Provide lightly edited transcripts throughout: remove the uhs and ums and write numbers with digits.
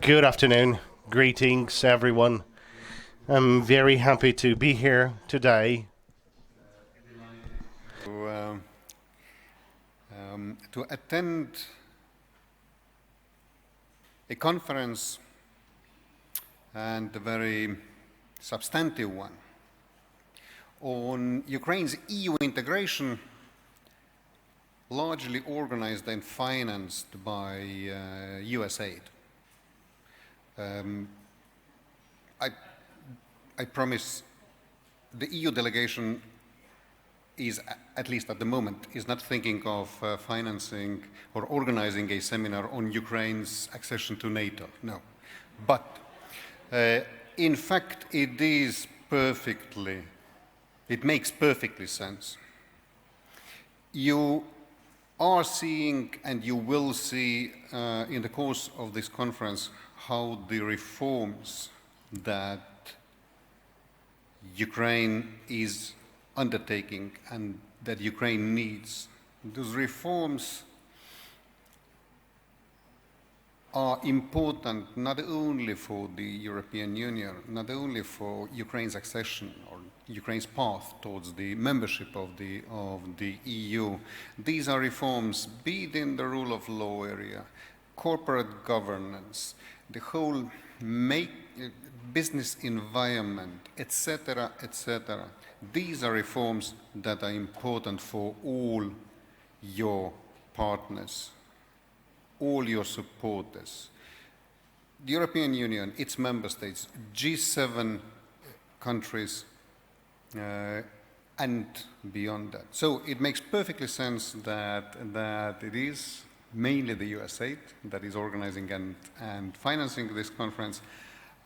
Good afternoon. Greetings, everyone. I'm very happy to be here today. To attend a conference, and a very substantive one, on Ukraine's EU integration, largely organized and financed by USAID. I promise the EU delegation is, at least at the moment, is not thinking of financing or organizing a seminar on Ukraine's accession to NATO, no. But in fact, it makes perfectly sense. You are seeing, and you will see in the course of this conference, how the reforms that Ukraine is undertaking and that Ukraine needs, those reforms are important not only for the European Union, not only for Ukraine's accession or Ukraine's path towards the membership of the EU. These are reforms, be it in the rule of law area, corporate governance, the whole business environment, etc., etc. These are reforms that are important for all your partners, all your supporters. The European Union, its member states, G7 countries, and beyond that. So it makes perfectly sense that it is mainly the USAID that is organizing and financing this conference.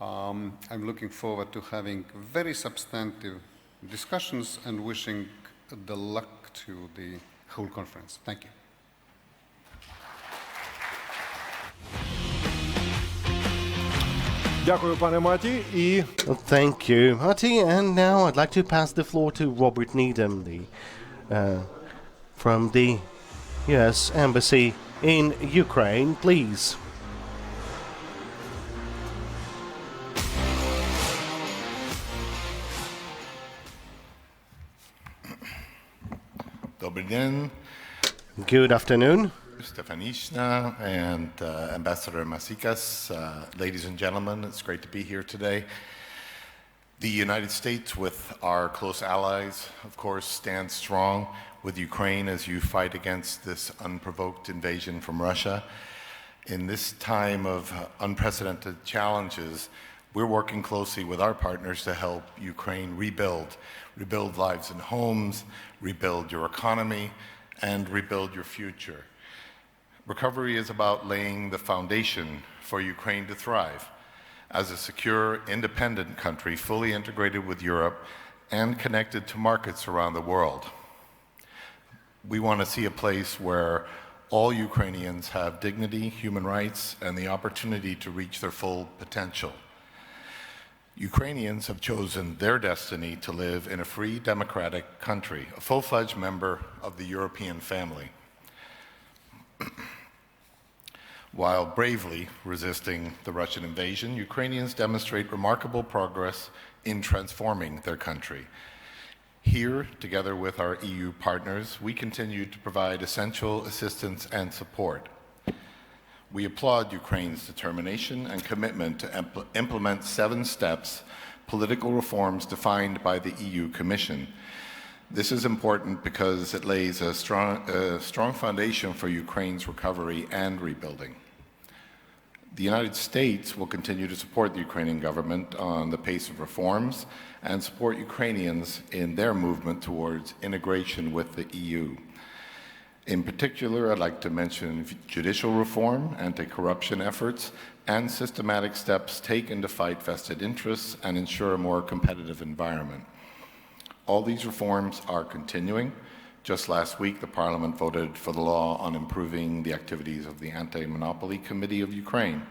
I'm looking forward to having very substantive discussions and wishing the luck to the whole conference. Thank you. Дякую, пане Мatti. Thank you, Matti. And now I'd like to pass the floor to Robert NEEDHAM, from the US Embassy in Ukraine, please. Добрый день. Good afternoon. Stefanishna and Ambassador MAASIKAS, ladies and gentlemen, it's great to be here today. The United States, with our close allies, of course, stands strong with Ukraine as you fight against this unprovoked invasion from Russia. In this time of unprecedented challenges, we're working closely with our partners to help Ukraine rebuild lives and homes, rebuild your economy, and rebuild your future. Recovery is about laying the foundation for Ukraine to thrive as a secure, independent country, fully integrated with Europe and connected to markets around the world. We want to see a place where all Ukrainians have dignity, human rights, and the opportunity to reach their full potential. Ukrainians have chosen their destiny to live in a free, democratic country, a full-fledged member of the European family. While bravely resisting the Russian invasion, Ukrainians demonstrate remarkable progress in transforming their country. Here, together with our EU partners, we continue to provide essential assistance and support. We applaud Ukraine's determination and commitment to implement 7 steps political reforms defined by the EU Commission. This is important because it lays a strong foundation for Ukraine's recovery and rebuilding. The United States will continue to support the Ukrainian government on the pace of reforms and support Ukrainians in their movement towards integration with the EU. In particular, I'd like to mention judicial reform, anti-corruption efforts, and systematic steps taken to fight vested interests and ensure a more competitive environment. All these reforms are continuing. Just last week, the Parliament voted for the law on improving the activities of the Anti-Monopoly Committee of Ukraine.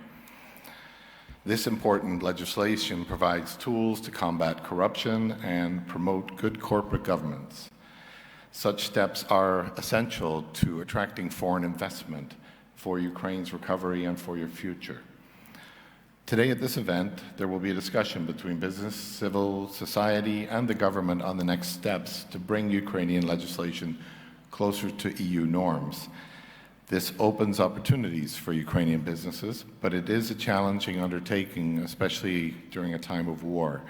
This important legislation provides tools to combat corruption and promote good corporate governance. Such steps are essential to attracting foreign investment, for Ukraine's recovery and for your future. Today at this event, there will be a discussion between business, civil society, and the government on the next steps to bring Ukrainian legislation closer to EU norms. This opens opportunities for Ukrainian businesses, but it is a challenging undertaking, especially during a time of war.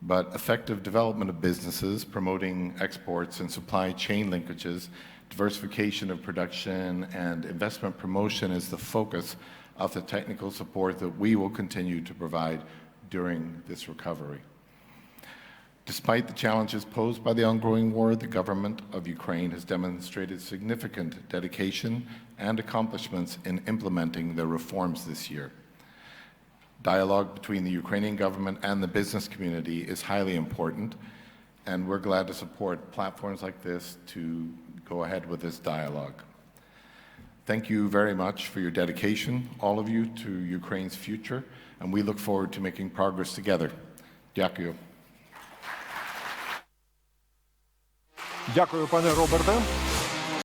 But effective development of businesses, promoting exports and supply chain linkages, diversification of production, and investment promotion is the focus of the technical support that we will continue to provide during this recovery. Despite the challenges posed by the ongoing war, the government of Ukraine has demonstrated significant dedication and accomplishments in implementing the reforms this year. Dialogue between the Ukrainian government and the business community is highly important, and we're glad to support platforms like this to go ahead with this dialogue. Thank you very much for your dedication, all of you, to Ukraine's future, and we look forward to making progress together. Дякую. Дякую, пане Роберте.